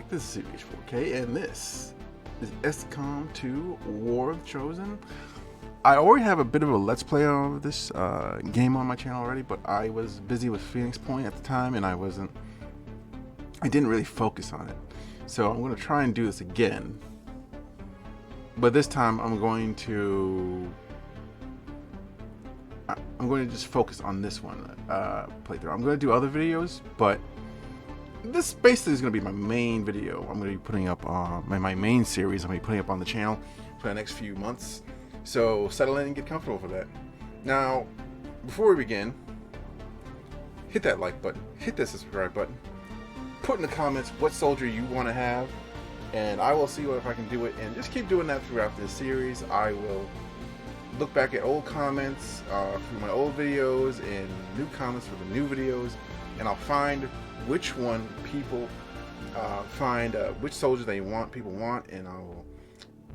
This is CBH4K, and this is XCOM 2 War of the Chosen. I already have a bit of a Let's Play of this game on my channel already, but I was busy with Phoenix Point at the time, and I didn't really focus on it. So I'm going to try and do this again. But this time I'm going to just focus on this one playthrough. I'm going to do other videos, but this basically is going to be my main video. I'm going to be putting up my main series I'm going to be putting up on the channel for the next few months. So settle in and get comfortable for that. Now, before we begin, hit that like button, hit that subscribe button, put in the comments what soldier you want to have, and I will see if I can do it, and just keep doing that throughout this series. I will look back at old comments from my old videos and new comments for the new videos, and I'll find which one people which soldier people want, and I'll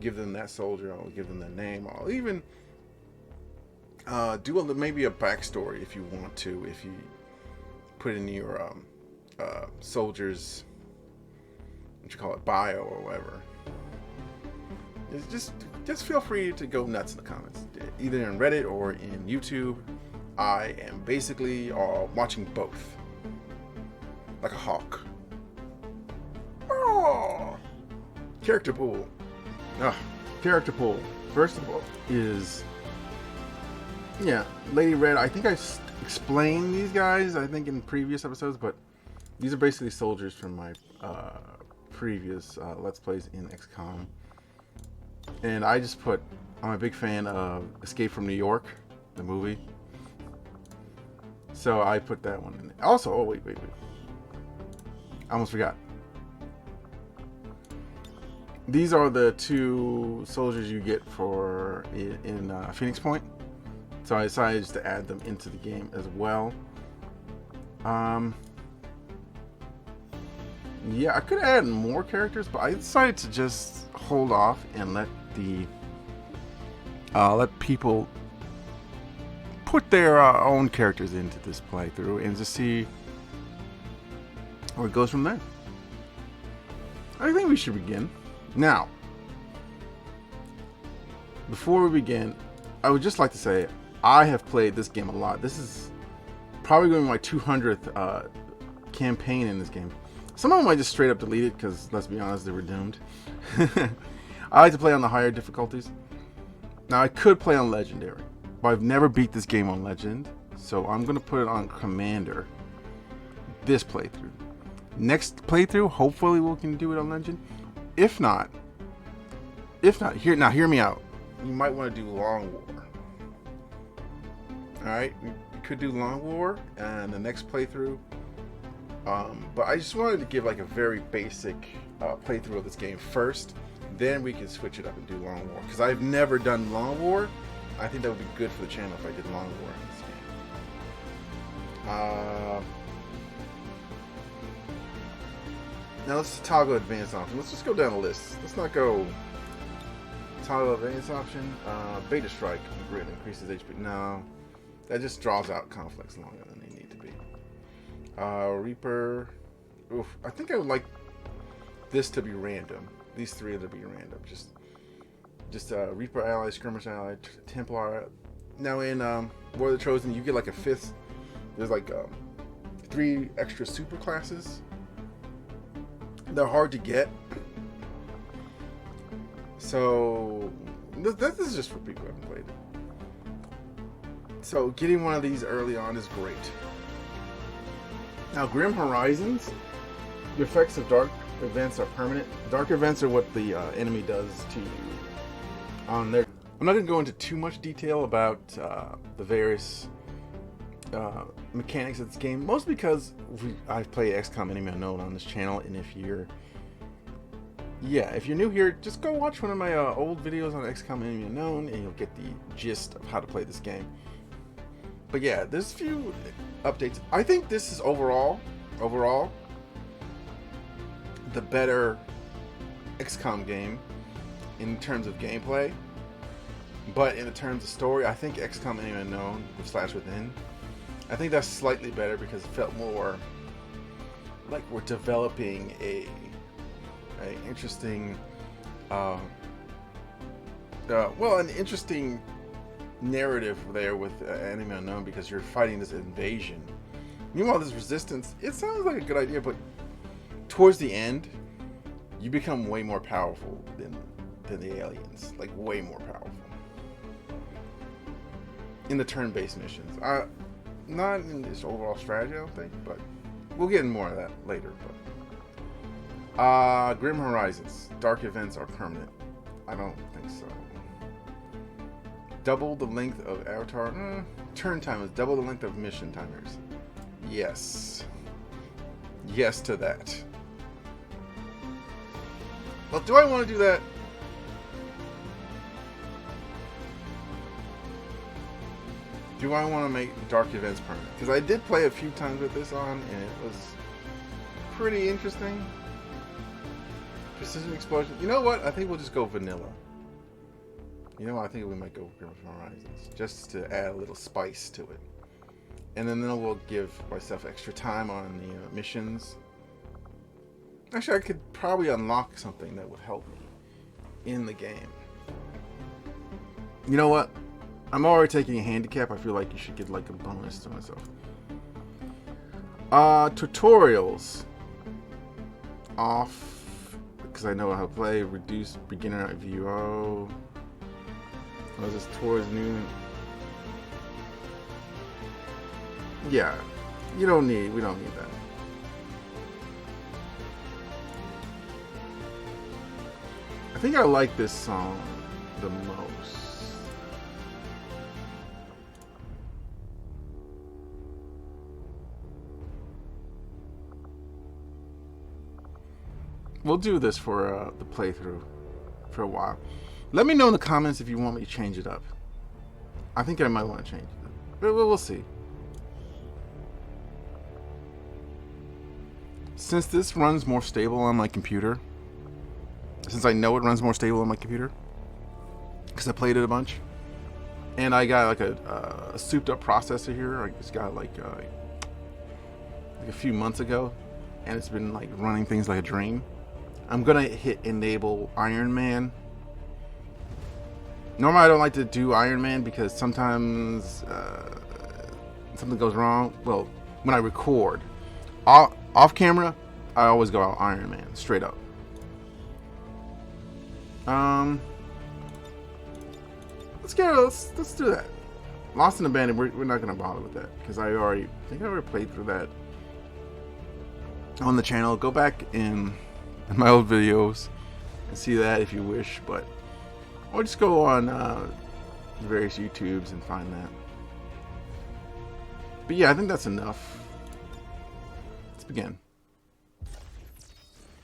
give them that soldier. I'll give them the name. I'll even do maybe a backstory if you want to, if you put in your soldier's, what you call it, bio or whatever. It's just feel free to go nuts in the comments, either in Reddit or in YouTube. I am basically watching both, like a hawk. Oh, character pool. Character pool. First of all is, Lady Red. I think I explained these guys, I think, in previous episodes, but these are basically soldiers from my previous Let's Plays in XCOM. And I'm a big fan of Escape from New York, the movie. So I put that one in there. Also, oh wait. I almost forgot. These are the two soldiers you get in Phoenix Point. So I decided just to add them into the game as well. Yeah, I could add more characters, but I decided to just hold off and let people put their own characters into this playthrough and just see where it goes from there. I think we should begin. Now, before we begin, I would just like to say I have played this game a lot. This is probably going to be my 200th campaign in this game. Some of them I just straight up deleted because, let's be honest, they were doomed. I like to play on the higher difficulties. Now, I could play on Legendary, but I've never beat this game on Legend, so I'm going to put it on Commander this playthrough. Next playthrough, hopefully we can do it on Legend. If not, hear me out. You might want to do Long War. Alright, we could do Long War and the next playthrough. But I just wanted to give like a very basic playthrough of this game first. Then we can switch it up and do Long War. Because I've never done Long War. I think that would be good for the channel if I did Long War in this game. Now let's toggle advanced option. Let's just go down the list. Let's not go toggle advanced option. Beta strike greatly increases HP. No, that just draws out conflicts longer than they need to be. Reaper. Oof. I think I would like this to be random. These three to be random. Just Reaper ally, Skirmish ally, Templar. Now in War of the Chosen, you get like a fifth. There's like 3 extra super classes. They're hard to get, so this is just for people who haven't played it. So getting one of these early on is great. Now, Grim Horizons, the effects of dark events are permanent. Dark events are what the enemy does to you on there. I'm not going to go into too much detail about the various mechanics of this game, mostly because I've played XCOM Enemy Unknown on this channel, and if you're new here, just go watch one of my old videos on XCOM Enemy Unknown and you'll get the gist of how to play this game. But yeah, there's a few updates. I think this is overall the better XCOM game in terms of gameplay, but in terms of story, I think XCOM Enemy Unknown / Within, I think that's slightly better because it felt more like we're developing a an interesting, an interesting narrative there with Enemy Unknown, because you're fighting this invasion. Meanwhile, this resistance, it sounds like a good idea, but towards the end, you become way more powerful than the aliens. Like, way more powerful. In the turn-based missions. Not in this overall strategy, I don't think, but we'll get into more of that later. But Grim Horizons. Dark events are permanent. I don't think so. Double the length of Avatar. Turn time is double the length of mission timers. Yes. Yes to that. Well, do I want to do that? Do I want to make dark events permanent? Because I did play a few times with this on, and it was pretty interesting. Precision explosion. You know what? I think we'll just go vanilla. You know what? I think we might go Grim Horizons, just to add a little spice to it. And then we'll give myself extra time on the missions. Actually, I could probably unlock something that would help me in the game. You know what? I'm already taking a handicap. I feel like you should get like a bonus to myself. Tutorials. Off. Because I know how to play. Reduce beginner view. Oh, this towards new. Yeah. We don't need that. I think I like this song the most. We'll do this for the playthrough for a while. Let me know in the comments if you want me to change it up. I think I might want to change it, but we'll see. Since this runs more stable on my computer, since I know it runs more stable on my computer, because I played it a bunch, and I got like a souped up processor here. I just got like a few months ago, and it's been like running things like a dream. I'm gonna hit enable Iron Man. Normally I don't like to do Iron Man because sometimes something goes wrong. Well, when I record off camera, I always go out Iron Man straight up. Let's do that. Lost and Abandoned. We're not gonna bother with that because I think I already played through that on the channel. Go back in my old videos and see that if you wish, or just go on various YouTubes and find that. But yeah, I think that's enough. Let's begin.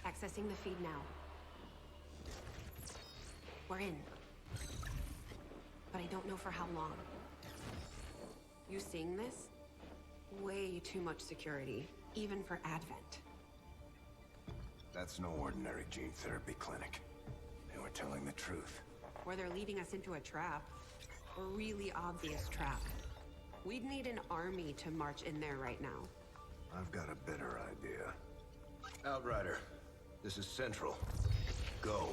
Accessing the feed now. We're in. But I don't know for how long. You seeing this? Way too much security, even for Advent. That's no ordinary gene therapy clinic. They were telling the truth. Or they're leading us into a trap. A really obvious trap. We'd need an army to march in there right now. I've got a better idea. Outrider, this is Central. Go.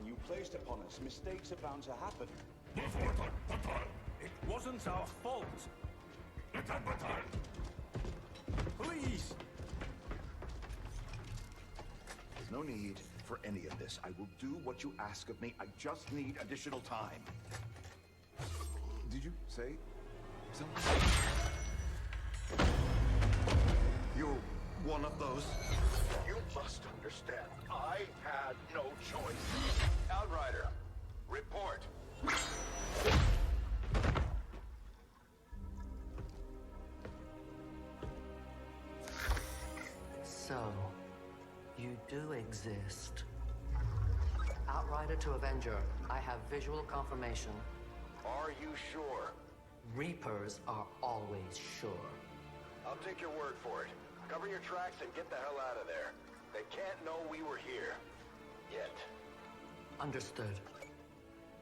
You placed upon us, mistakes are bound to happen. It wasn't our fault. Please. There's no need for any of this. I will do what you ask of me. I just need additional time. Did you say something? You're one of those? You must understand, I had no choice. Outrider, report. So, you do exist. Outrider to Avenger, I have visual confirmation. Are you sure? Reapers are always sure. I'll take your word for it. Cover your tracks and get the hell out of there. They can't know we were here. Yet. Understood.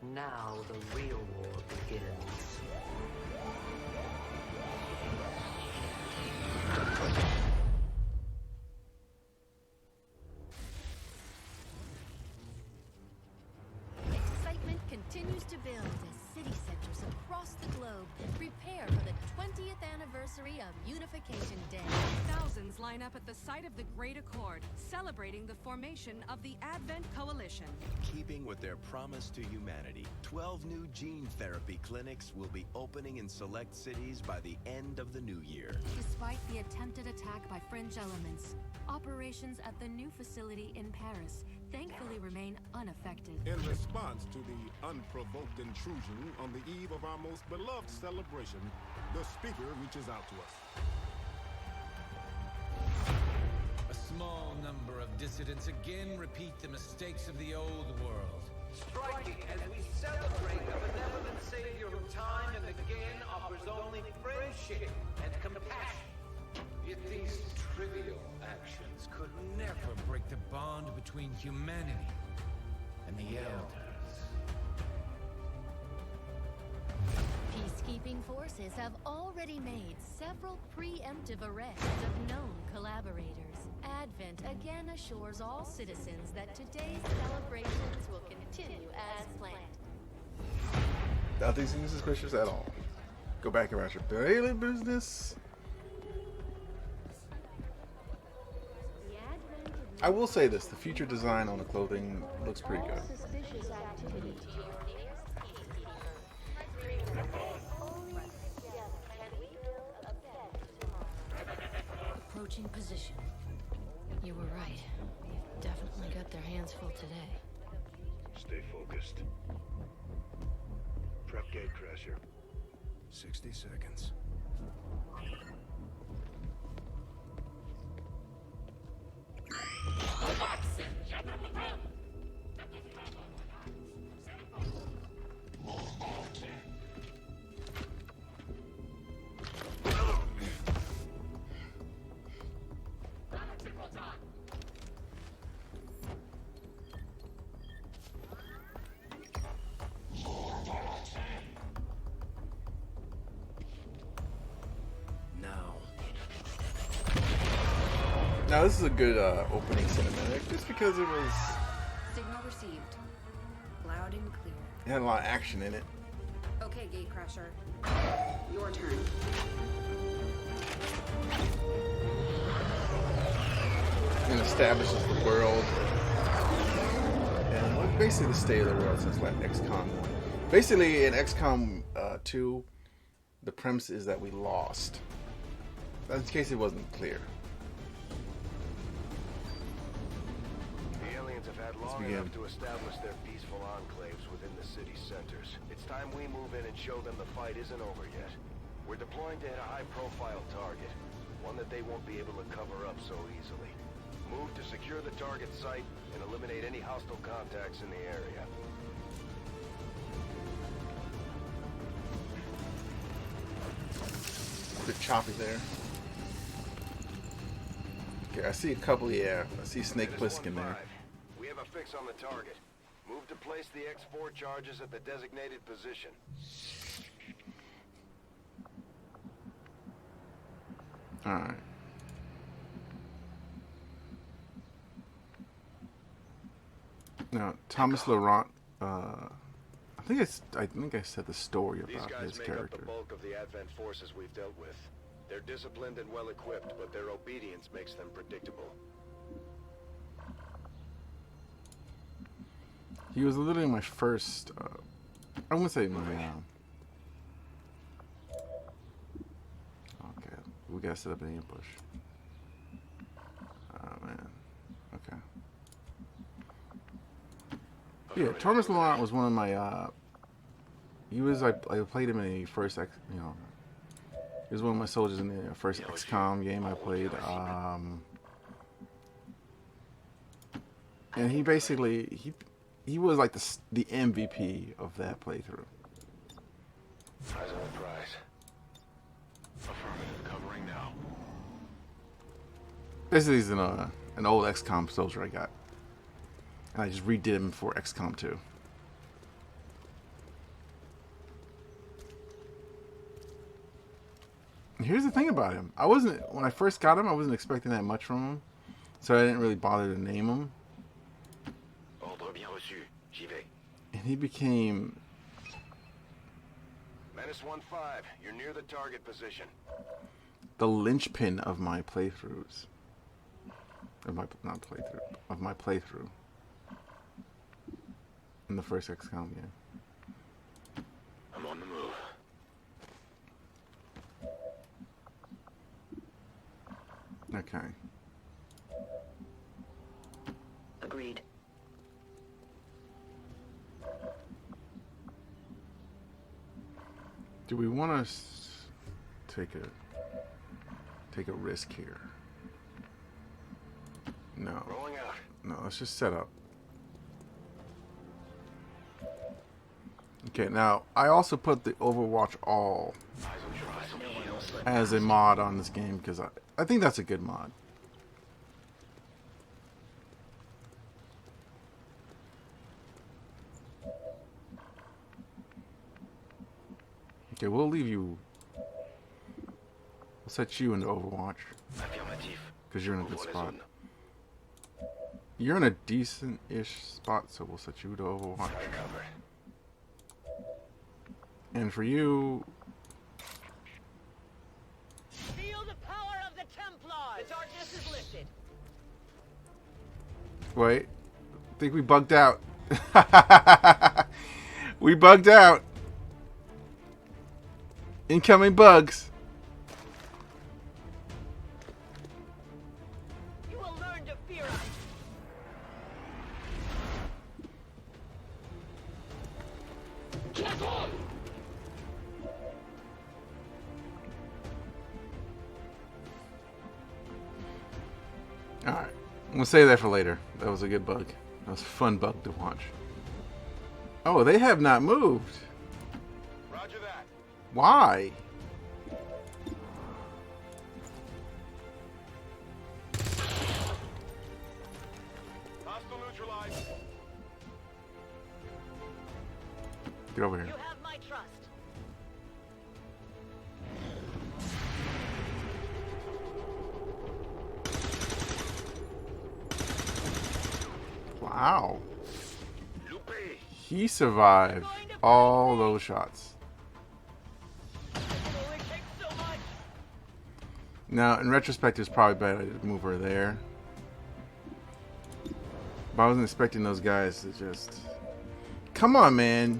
Now the real war begins. Excitement continues to build as city centers across the globe prepare for the 20th anniversary of Unification Day. Thousands line up at the site of the Great Accord, celebrating the formation of the Advent Coalition. Keeping with their promise to humanity, 12 new gene therapy clinics will be opening in select cities by the end of the new year. Despite the attempted attack by fringe elements, operations at the new facility in Paris thankfully remain unaffected. In response to the unprovoked intrusion on the eve of our most beloved celebration, the speaker reaches out to us. A small number of dissidents again repeat the mistakes of the old world. Striking as we celebrate a benevolent savior who time and again offers only friendship and compassion. Yet these trivial actions could never break the bond between humanity and the Elders. Peacekeeping forces have already made several preemptive arrests of known collaborators. Advent again assures all citizens that today's celebrations will continue as planned. Not these things suspicious at all. Go back about your daily business. I will say this, the future design on the clothing looks pretty good. Approaching position. You were right. They've definitely got their hands full today. Stay focused. Prep gate crasher. 60 seconds. Now this is a good opening cinematic, just because it was... Signal received. Loud and clear. It had a lot of action in it. Okay, Gatecrasher. Your turn. It establishes the world. And what basically the state of the world since like XCOM 1. Basically in XCOM 2, the premise is that we lost. In case it wasn't clear. Long enough to establish their peaceful enclaves within the city centers. It's time we move in and show them the fight isn't over yet. We're deploying to hit a high-profile target, one that they won't be able to cover up so easily. Move to secure the target site and eliminate any hostile contacts in the area. Bit choppy there. Okay, I see a couple, yeah. I see Snake Plissken there. We have a fix on the target. Move to place the X4 charges at the designated position. Alright. Now, Thomas Laurent, I think I said the story about his character. These guys make up the bulk of the Advent forces we've dealt with. They're disciplined and well equipped, but their obedience makes them predictable. He was literally my first, I wouldn't say my, okay, we gotta set up an ambush. Yeah, Thomas Laurent was one of my. He was I played him in the first he was one of my soldiers in the first XCOM game I played. And he basically he was like the MVP of that playthrough. Eyes on the prize. Affirmative, covering now. Basically, he's an old XCOM soldier I got, and I just redid him for XCOM 2. And here's the thing about him: when I first got him, I wasn't expecting that much from him, so I didn't really bother to name him. Ordre bien reçu. J'y vais. And he became Menace 1-5. You're near the target position. the linchpin of my playthroughs. Of my playthrough in the first XCOM game. I'm on the move. Okay. Agreed. Do we want to take a risk here? No. Rolling out. No, let's just set up. Okay, now I also put the Overwatch All as a mod on this game because I think that's a good mod. Okay, we'll leave you. We'll set you into Overwatch because you're in a good spot. You're in a decent-ish spot, so we'll set you to Overwatch. And for you, Feel the power of the Templars. The darkness is lifted. wait, I think we bugged out. We bugged out. Incoming bugs. You will learn to fear us. Get on! Alright, we'll save that for later. That was a good bug. That was a fun bug to watch. Oh, they have not moved. Roger that. Why? Hostile neutralized. Get over here. You have my trust. Wow. He survived all those shots. Now, in retrospect, it's probably better to move her there. But I wasn't expecting those guys to just... Come on, man.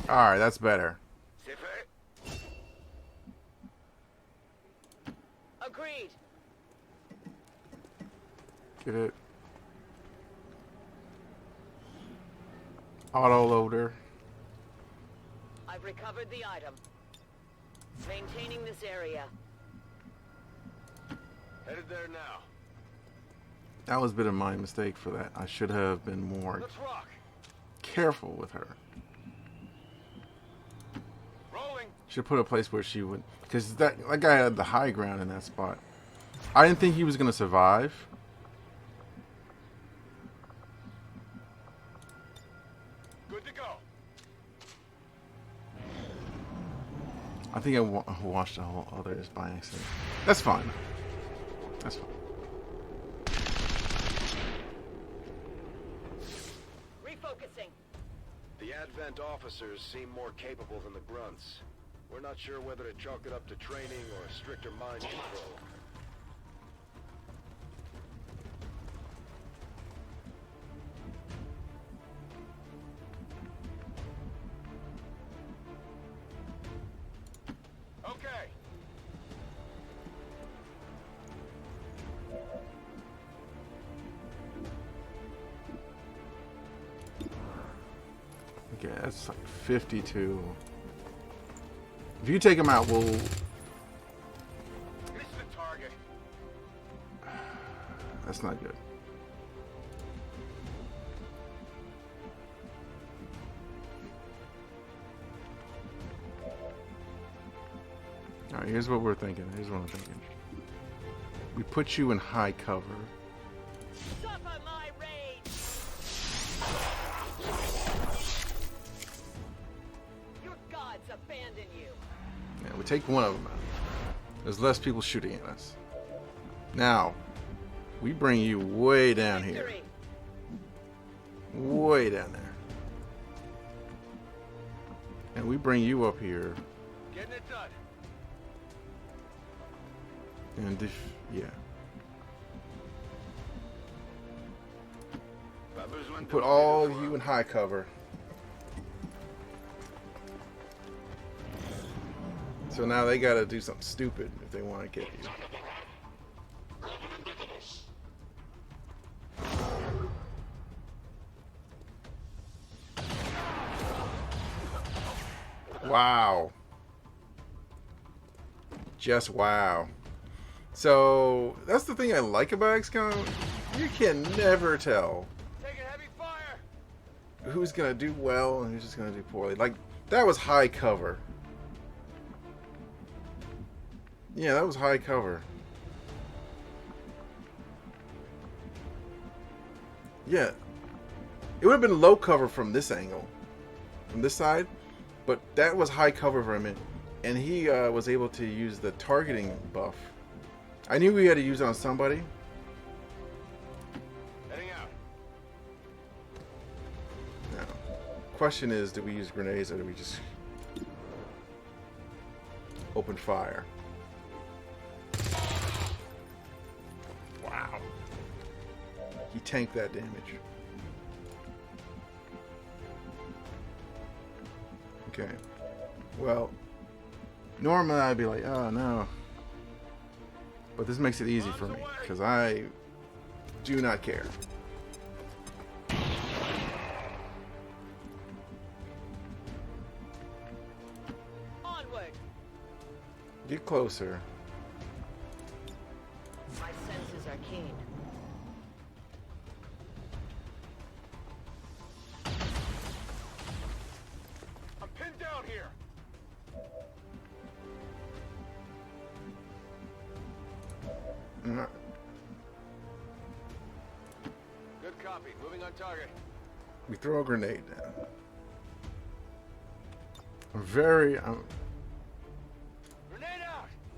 Alright, that's better. Agreed. Get it. Auto loader. I've recovered the item. Maintaining this area. Headed there now. That was a bit of my mistake for that. I should have been more Let's rock. careful with her. Rolling. Should put a place where she would, because that guy had the high ground in that spot. I didn't think he was gonna survive. Good to go. I think I watched the whole Others by accident. That's fine. That's fine. Refocusing. The Advent officers seem more capable than the grunts. We're not sure whether to chalk it up to training or a stricter mind control. Okay. Okay, that's like 52. If you take them out, we'll... Miss the target. That's not good. Alright, here's what we're thinking. Here's what I'm thinking. We put you in high cover. Suffer my rage. Your gods abandon you. Yeah, we take one of them out. There's less people shooting at us. Now, we bring you way down here. Way down there. And we bring you up here. Getting it done. And if, yeah. Put all of you in high cover. So now they gotta do something stupid if they want to get you. Wow. Just wow. So that's the thing I like about XCOM. You can never tell who's gonna do well and who's just gonna do poorly. Like, that was high cover. Yeah, that was high cover. Yeah. It would have been low cover from this angle. From this side. But that was high cover for him. And he was able to use the targeting buff. I knew we had to use it on somebody. Heading out. Now, question is, do we use grenades or do we just open fire? Wow. He tanked that damage. Okay. Well, normally I'd be like, oh no. But this makes it easy for me, because I do not care. Onward. Get closer. My senses are keen. I'm pinned down here. Good copy. Moving on target. We throw a grenade down. I'm Grenade out.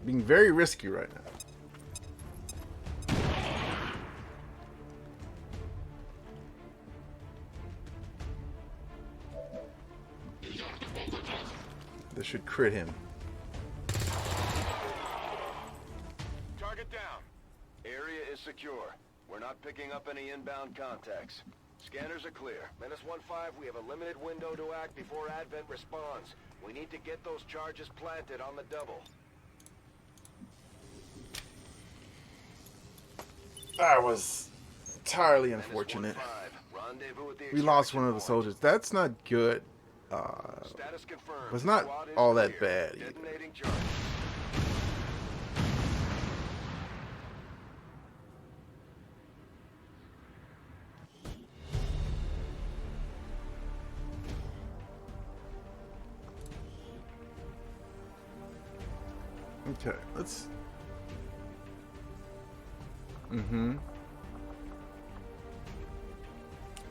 being very risky right now. This should crit him. Target down. Area is secure. We're not picking up any inbound contacts. Scanners are clear. -1-5, we have a limited window to act before Advent responds. We need to get those charges planted on the double. That was entirely unfortunate. We lost one of the soldiers. That's not good. Status confirmed. But it's not all that bad either. Detonating charges. Okay, let's...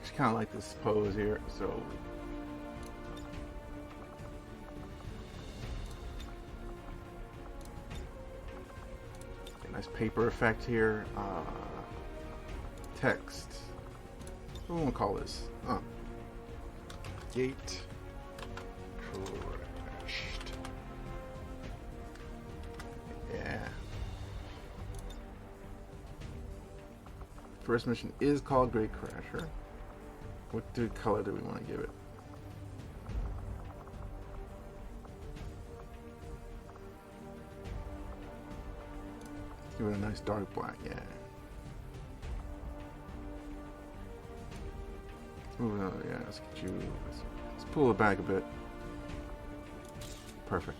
Just kind of like this pose here, so... Nice paper effect here. Text. What do we want to call this? Oh. Gate crashed. Yeah. First mission is called Great Crasher. What color do we want to give it? Give it a nice dark black, yeah. Moving on, yeah, let's get you. Let's pull it back a bit. Perfect.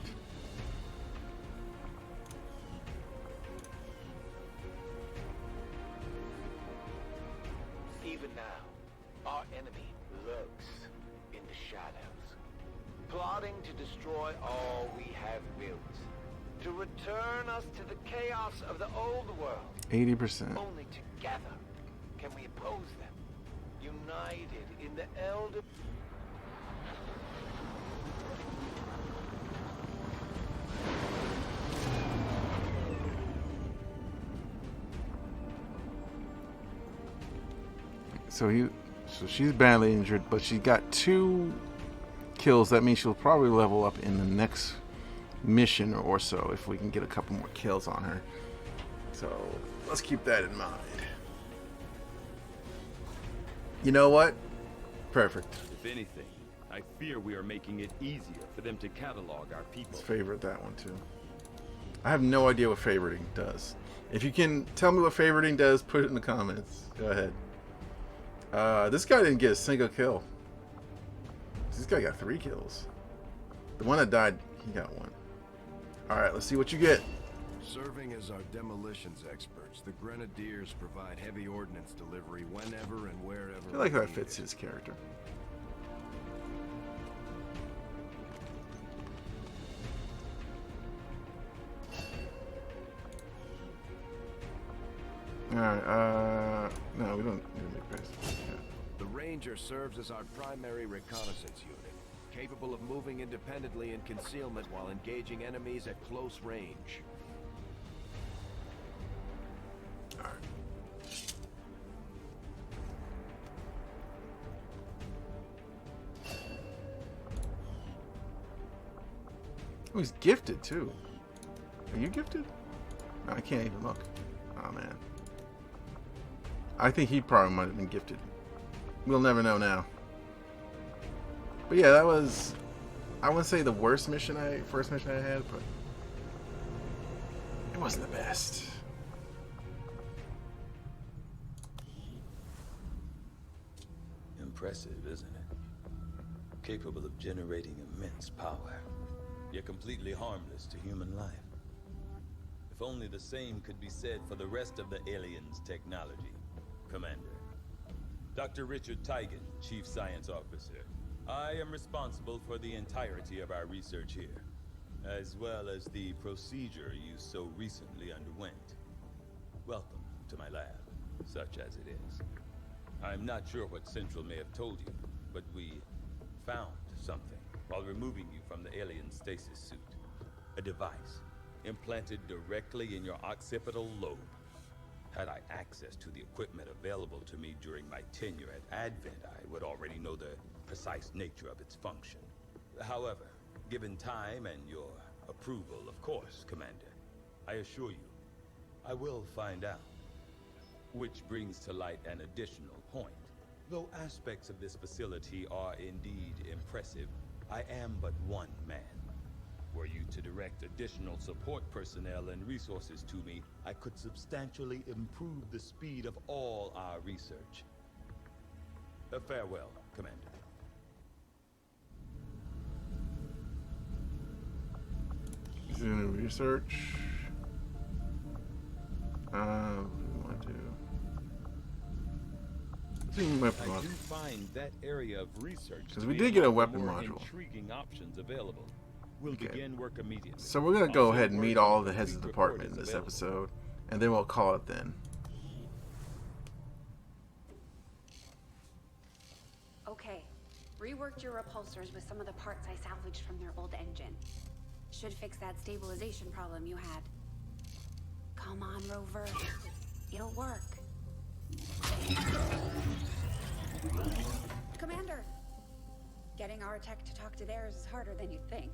Even now, our enemy lurks in the shadows, plotting to destroy all we have built, to return us to the chaos of the old world. 80%. Only together can we oppose them, united in the elder. So she's badly injured, but she's got 2 kills. That means she'll probably level up in the next mission or so if we can get a couple more kills on her. So let's keep that in mind. You know what? Perfect. If anything, I fear we are making it easier for them to catalog our people. Let's favorite that one too. I have no idea what favoriting does. If you can tell me what favoriting does, put it in the comments. Go ahead. This guy didn't get a single kill. This guy got 3 kills. The one that died, he got 1. Alright, let's see what you get. Serving as our demolitions experts, the Grenadiers provide heavy ordnance delivery whenever and wherever. I feel like that fits his character. Alright, no, we don't need to make space. Yeah. The Ranger serves as our primary reconnaissance unit, capable of moving independently in concealment while engaging enemies at close range. Alright. Oh, he's gifted too. Are you gifted? No, I can't even look. Oh man. I think he probably might have been gifted. We'll never know now. But yeah, that was, I wouldn't say the worst mission first mission I had, but it wasn't the best. Impressive, isn't it? Capable of generating immense power, yet completely harmless to human life. If only the same could be said for the rest of the aliens' technology. Commander. Dr. Richard Tigan, Chief Science Officer. I am responsible for the entirety of our research here, as well as the procedure you so recently underwent. Welcome to my lab, such as it is. I'm not sure what Central may have told you, but we found something while removing you from the alien stasis suit. A device implanted directly in your occipital lobe. Had I access to the equipment available to me during my tenure at Advent, I would already know the precise nature of its function. However, given time and your approval, of course, Commander, I assure you, I will find out. Which brings to light an additional point. Though aspects of this facility are indeed impressive, I am but one man. Were you to direct additional support personnel and resources to me, I could substantially improve the speed of all our research. Farewell, Commander. He's doing research. What do we want to do? I do find that area of research because we did get a weapon module. Intriguing options available. We'll begin work immediately. So we're gonna go ahead and meet all the heads of the department in this episode, and then we'll call it then. Okay, reworked your repulsors with some of the parts I salvaged from their old engine. Should fix that stabilization problem you had. Come on, Rover. It'll work. Commander! Getting our tech to talk to theirs is harder than you'd think.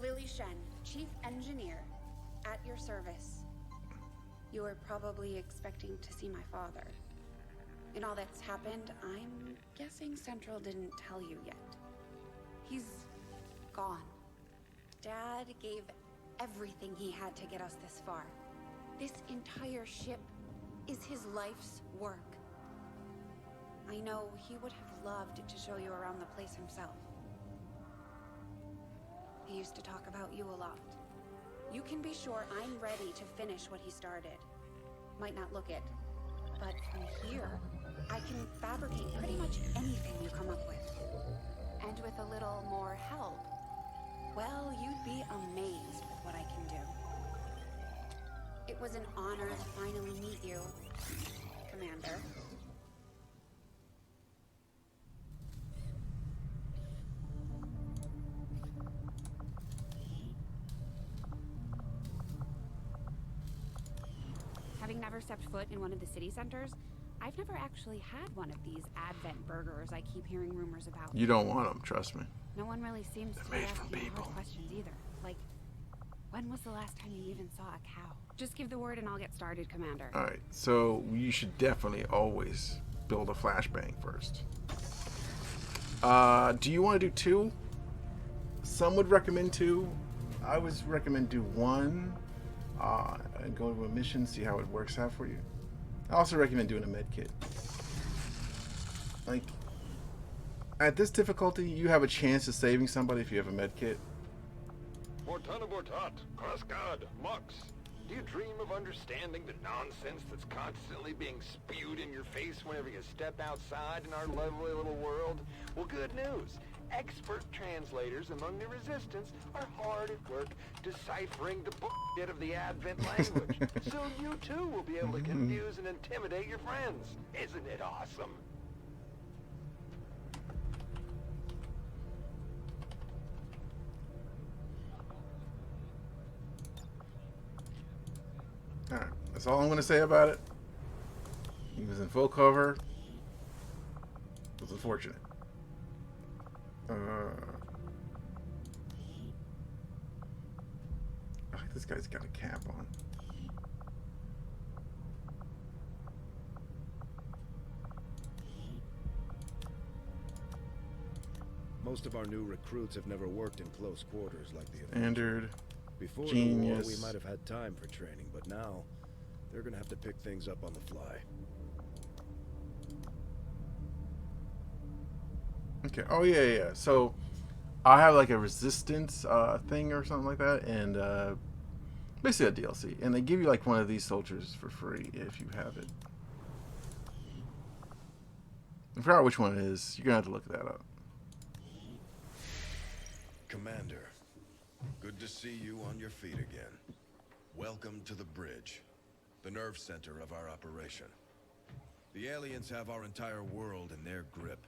Lily Shen, Chief Engineer, at your service. You were probably expecting to see my father. In all that's happened, I'm guessing Central didn't tell you yet. He's gone. Dad gave everything he had to get us this far. This entire ship is his life's work. I know he would have loved to show you around the place himself. He used to talk about you a lot. You can be sure I'm ready to finish what he started. Might not look it, but from here, I can fabricate pretty much anything you come up with. And with a little more help, well, you'd be amazed with what I can do. It was an honor to finally meet you, Commander. Having never stepped foot in one of the city centers, I've never actually had one of these Advent burgers I keep hearing rumors about. You don't want them, trust me. No one really seems to be asking hard questions either. Like, when was the last time you even saw a cow? Just give the word and I'll get started, Commander. Alright, so you should definitely always build a flashbang first. Do you want to do 2? Some would recommend 2. I would recommend do 1. And go to a mission, see how it works out for you. I also recommend doing a med kit. Like, at this difficulty, you have a chance of saving somebody if you have a med kit. Vortat, Crossguard, Mux. Do you dream of understanding the nonsense that's constantly being spewed in your face whenever you step outside in our lovely little world? Well, good news. Expert translators among the Resistance are hard at work deciphering the bullshit of the Advent language. So you too will be able to confuse and intimidate your friends. Isn't it awesome? Alright, that's all I'm going to say about it. He was in full cover. It was unfortunate. This guy's got a cap on. Most of our new recruits have never worked in close quarters like the Standard. Before Genius. the war, we might have had time for training, but now they're gonna have to pick things up on the fly. Okay. Oh yeah. So I have like a resistance thing or something like that, and basically a DLC, and they give you like one of these soldiers for free if you have it. I forgot which one it is. You're gonna have to look that up. Commander, good to see you on your feet again. Welcome to the bridge, the nerve center of our operation. The aliens have our entire world in their grip.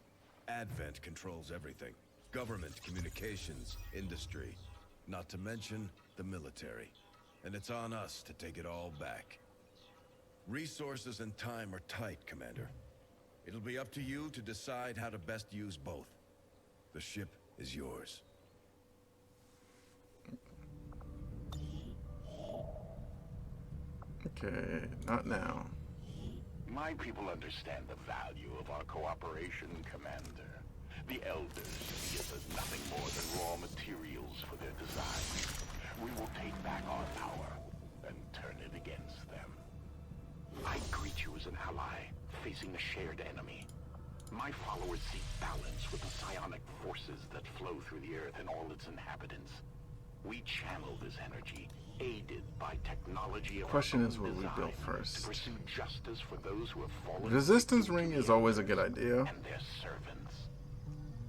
Advent controls everything. Government, communications, industry, not to mention the military. And it's on us to take it all back. Resources and time are tight, Commander. It'll be up to you to decide how to best use both. The ship is yours. Okay, not now. My people understand the value of our cooperation, Commander. The Elders see us as nothing more than raw materials for their design. We will take back our power and turn it against them. I greet you as an ally, facing a shared enemy. My followers seek balance with the psionic forces that flow through the Earth and all its inhabitants. We channel this energy, aided by technology of Question our is what we design, built first. to pursue justice for those who have fallen. Resistance ring is always a good idea. And their servants.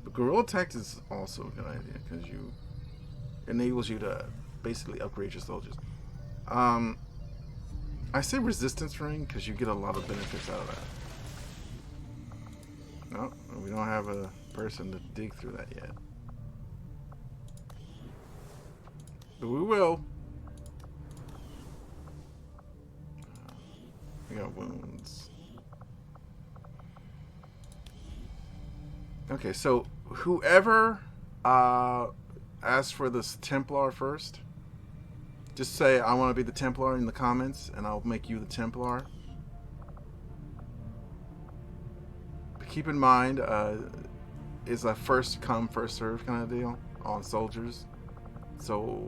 But guerrilla tech is also a good idea because you enables you to basically upgrade your soldiers. I say resistance ring because you get a lot of benefits out of that. No, we don't have a person to dig through that yet. But we will. We got wounds. Okay, so whoever asks for this Templar first, just say I want to be the Templar in the comments, and I'll make you the Templar. But keep in mind, it's a first come, first serve kind of deal on soldiers. So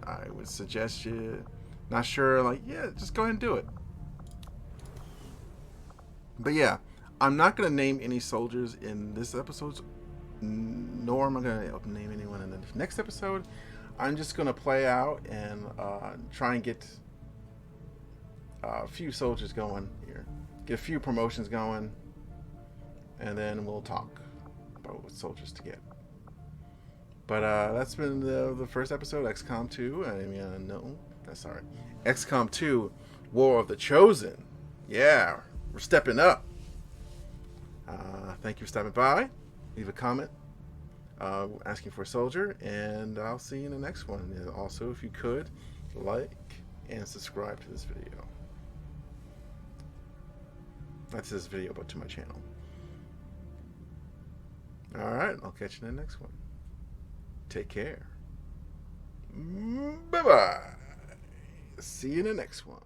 I would suggest you, not sure, like, yeah, just go ahead and do it. But yeah, I'm not going to name any soldiers in this episode, nor am I going to name anyone in the next episode. I'm just going to play out and try and get a few soldiers going here. Get a few promotions going. And then we'll talk about what soldiers to get. But that's been the first episode, XCOM 2. Sorry. XCOM 2, War of the Chosen. Yeah, we're stepping up. Thank you for stopping by. Leave a comment asking for a soldier, and I'll see you in the next one. And also, if you could, like and subscribe to this video. Not to this video, but to my channel. Alright, I'll catch you in the next one. Take care. Bye-bye. See you in the next one.